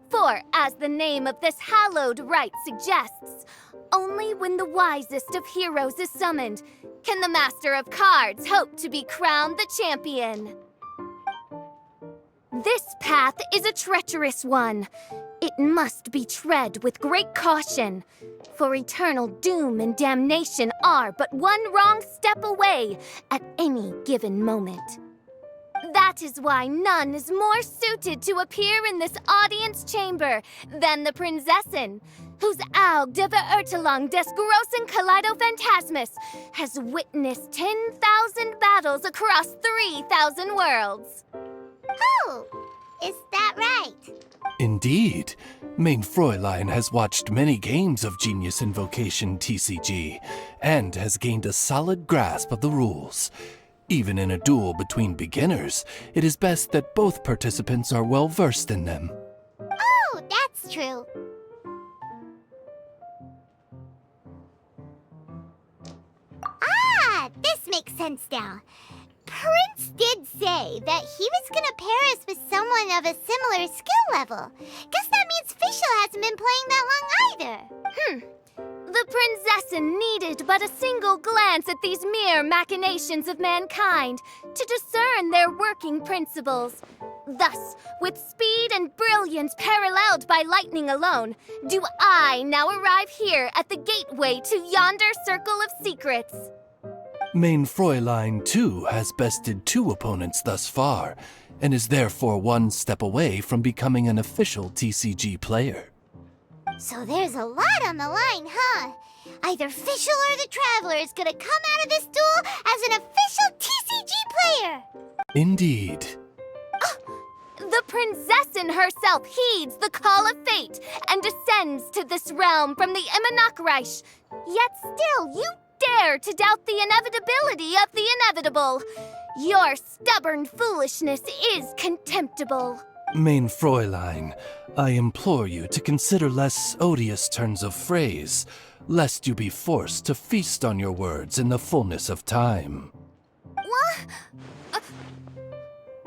For, as the name of this hallowed rite suggests, only when the wisest of heroes is summoned can the Master of Cards hope to be crowned the champion. This path is a treacherous one. It must be tread with great caution, for eternal doom and damnation are but one wrong step away at any given moment. That is why none is more suited to appear in this audience chamber than the Prinzessin, whose Aug de Verurtelung des großen Kaleido-Phantasmus has witnessed 10,000 battles across 3,000 worlds. Oh, is that right? Indeed. Main Fräulein has watched many games of Genius Invocation TCG and has gained a solid grasp of the rules. Even in a duel between beginners, it is best that both participants are well versed in them. Oh, that's true. Ah, this makes sense now. Prince did say that he was gonna pair us with someone of a similar skill level. Guess that means Fischl hasn't been playing that long either. The Prinzessin needed but a single glance at these mere machinations of mankind to discern their working principles. Thus, with speed and brilliance paralleled by lightning alone, do I now arrive here at the gateway to yonder circle of secrets. Main Fräulein, too, has bested 2 opponents thus far, and is therefore one step away from becoming an official TCG player. So there's a lot on the line, huh? Either Fischl or the Traveler is gonna come out of this duel as an official TCG player! Indeed. The Prinzessin herself heeds the call of fate and descends to this realm from the Immanakreich. Yet still, you dare to doubt the inevitability of the inevitable. Your stubborn foolishness is contemptible. Main Fräulein, I implore you to consider less odious turns of phrase, lest you be forced to feast on your words in the fullness of time. What?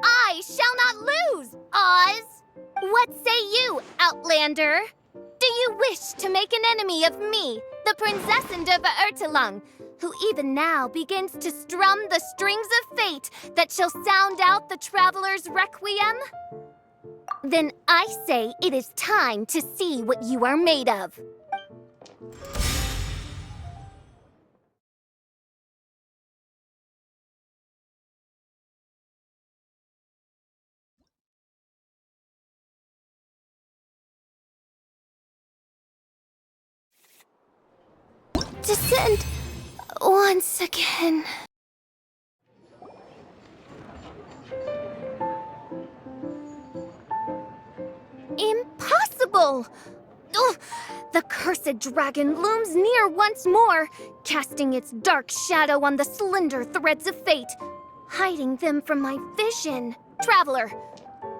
I shall not lose, Oz! What say you, Outlander? Do you wish to make an enemy of me, the Prinzessin de Verurtelung, who even now begins to strum the strings of fate that shall sound out the Traveler's Requiem? Then I say it is time to see what you are made of. Descend once again. Impossible! Ugh, the cursed dragon looms near once more, casting its dark shadow on the slender threads of fate, hiding them from my vision. Traveler,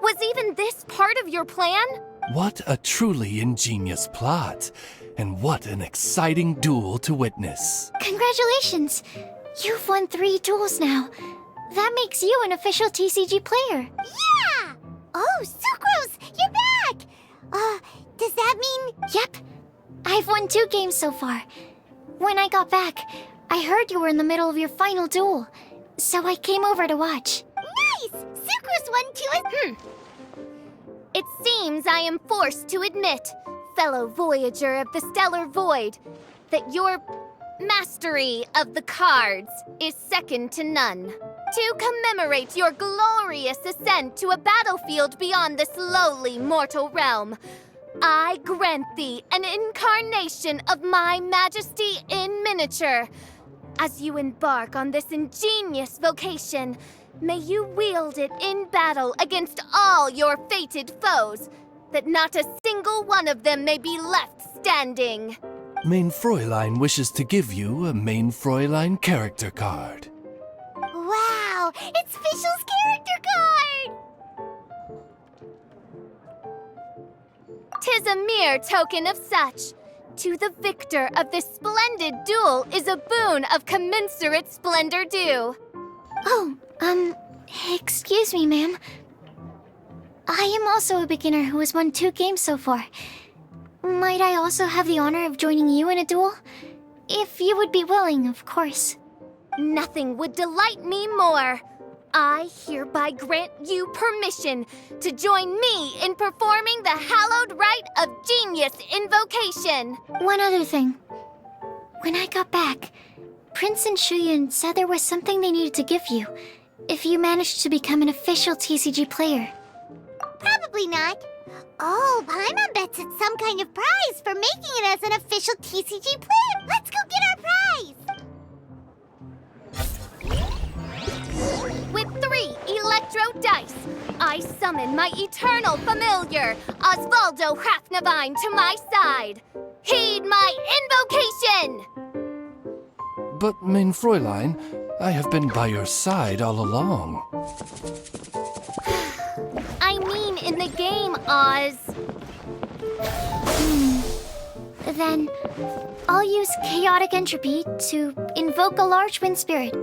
was even this part of your plan? What a truly ingenious plot, and what an exciting duel to witness. Congratulations! You've won 3 duels now. That makes you an official TCG player. Yeah! Oh, Sukros, you're back! Does that mean... Yep. I've won 2 games so far. When I got back, I heard you were in the middle of your final duel, so I came over to watch. Nice! Sukros won too. It seems I am forced to admit, fellow voyager of the stellar void, that your mastery of the cards is second to none. To commemorate your glorious ascent to a battlefield beyond this lowly mortal realm, I grant thee an incarnation of my majesty in miniature. As you embark on this ingenious vocation, May you wield it in battle against all your fated foes, that not a single one of them may be left standing. Main Fräulein wishes to give you a Main Fräulein character card. Wow, it's Fischl's character card! 'Tis a mere token of such. To the victor of this splendid duel is a boon of commensurate splendor due. Oh, excuse me, ma'am. I am also a beginner who has won 2 games so far. Might I also have the honor of joining you in a duel? If you would be willing, of course. Nothing would delight me more. I hereby grant you permission to join me in performing the hallowed rite of genius invocation. One other thing. When I got back, Prince and Shuyun said there was something they needed to give you if you managed to become an official TCG player. Probably not. Oh, Paimon bets it's some kind of prize for making it as an official TCG player. Let's go get our prize! With 3 electro dice, I summon my eternal familiar, Osvaldo Hrafnavine, to my side. Heed my invocation! But, Main Fräulein, I have been by your side all along. I mean in the game, Oz. Then, I'll use Chaotic Entropy to invoke a large wind spirit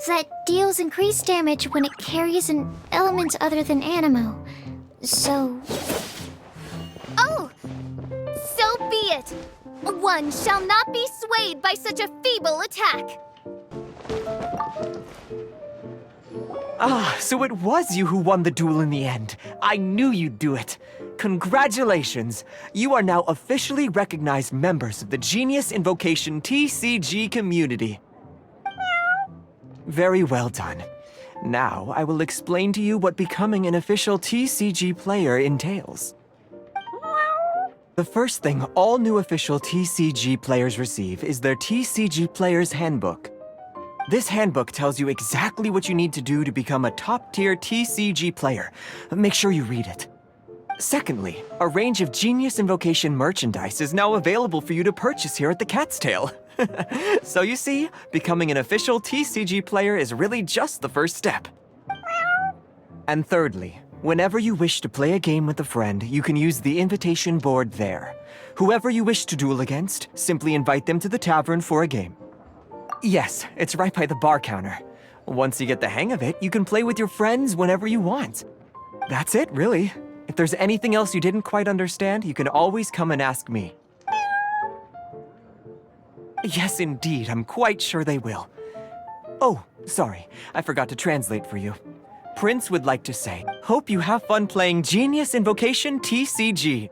that deals increased damage when it carries an element other than Animo. So... Oh! So be it! One shall not be swayed by such a feeble attack. Ah, so it was you who won the duel in the end. I knew you'd do it. Congratulations! You are now officially recognized members of the Genius Invocation TCG community. Very well done. Now, I will explain to you what becoming an official TCG player entails. The first thing all new official TCG players receive is their TCG Player's Handbook. This handbook tells you exactly what you need to do to become a top-tier TCG player. Make sure you read it. Secondly, a range of Genius Invocation merchandise is now available for you to purchase here at the Cat's Tail. So you see, becoming an official TCG player is really just the first step. And thirdly, whenever you wish to play a game with a friend, you can use the invitation board there. Whoever you wish to duel against, simply invite them to the tavern for a game. Yes, it's right by the bar counter. Once you get the hang of it, you can play with your friends whenever you want. That's it, really. If there's anything else you didn't quite understand, you can always come and ask me. Yes, indeed, I'm quite sure they will. Oh, sorry, I forgot to translate for you. Prince would like to say, hope you have fun playing Genius Invocation TCG.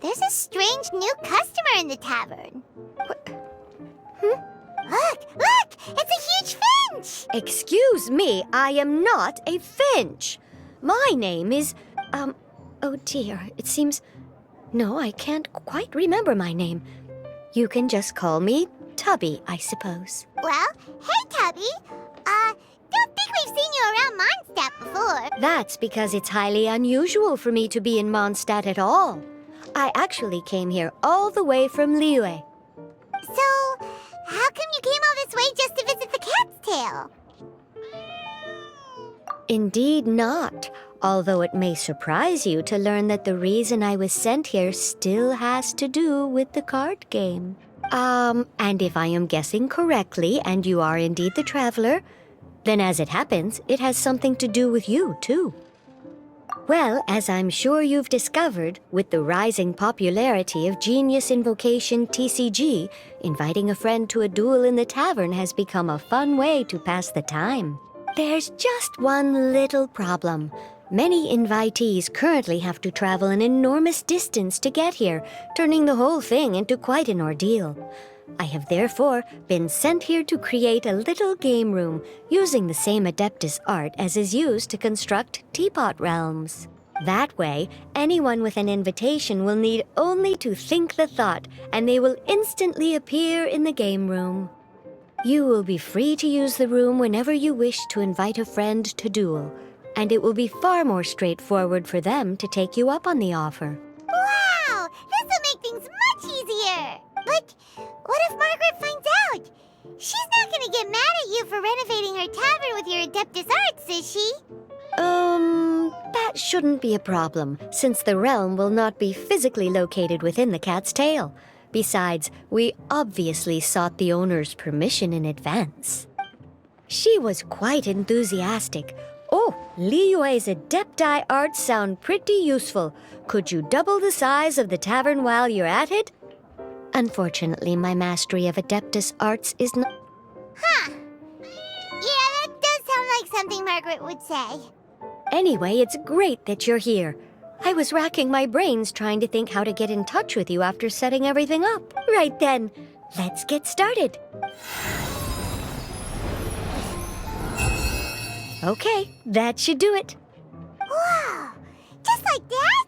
There's a strange new customer in the tavern. Look! It's a huge finch! Excuse me, I am not a finch. My name is, oh dear, it seems... No, I can't quite remember my name. You can just call me Tubby, I suppose. Well, hey Tubby! Don't think we've seen you around Mondstadt before. That's because it's highly unusual for me to be in Mondstadt at all. I actually came here all the way from Liyue. So, how come you came all this way just to visit the Cat's Tail? Indeed not, although it may surprise you to learn that the reason I was sent here still has to do with the card game. And if I am guessing correctly, and you are indeed the traveler, then as it happens, it has something to do with you, too. Well, as I'm sure you've discovered, with the rising popularity of Genius Invocation TCG, inviting a friend to a duel in the tavern has become a fun way to pass the time. There's just one little problem. Many invitees currently have to travel an enormous distance to get here, turning the whole thing into quite an ordeal. I have therefore been sent here to create a little game room using the same Adeptus art as is used to construct teapot realms. That way, anyone with an invitation will need only to think the thought, and they will instantly appear in the game room. You will be free to use the room whenever you wish to invite a friend to duel, and it will be far more straightforward for them to take you up on the offer. Wow! This will make things much easier! But what if Margaret finds out? She's not gonna get mad at you for renovating her tavern with your Adeptus arts, is she? That shouldn't be a problem, since the realm will not be physically located within the cat's tail. Besides, we obviously sought the owner's permission in advance. She was quite enthusiastic. Oh, Liyue's Adepti arts sound pretty useful. Could you double the size of the tavern while you're at it? Unfortunately, my mastery of Adeptus arts is not... Huh. Yeah, that does sound like something Margaret would say. Anyway, it's great that you're here. I was racking my brains trying to think how to get in touch with you after setting everything up. Right then, let's get started. Okay, that should do it. Wow! Just like that?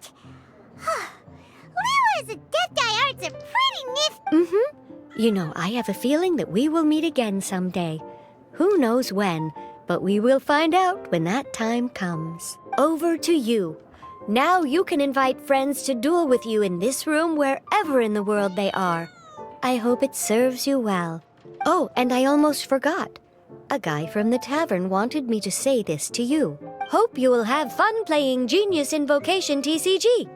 Liyue's Adepti arts are pretty nifty. You know, I have a feeling that we will meet again someday. Who knows when, but we will find out when that time comes. Over to you. Now you can invite friends to duel with you in this room wherever in the world they are. I hope it serves you well. Oh, and I almost forgot. A guy from the tavern wanted me to say this to you. Hope you will have fun playing Genius Invocation TCG.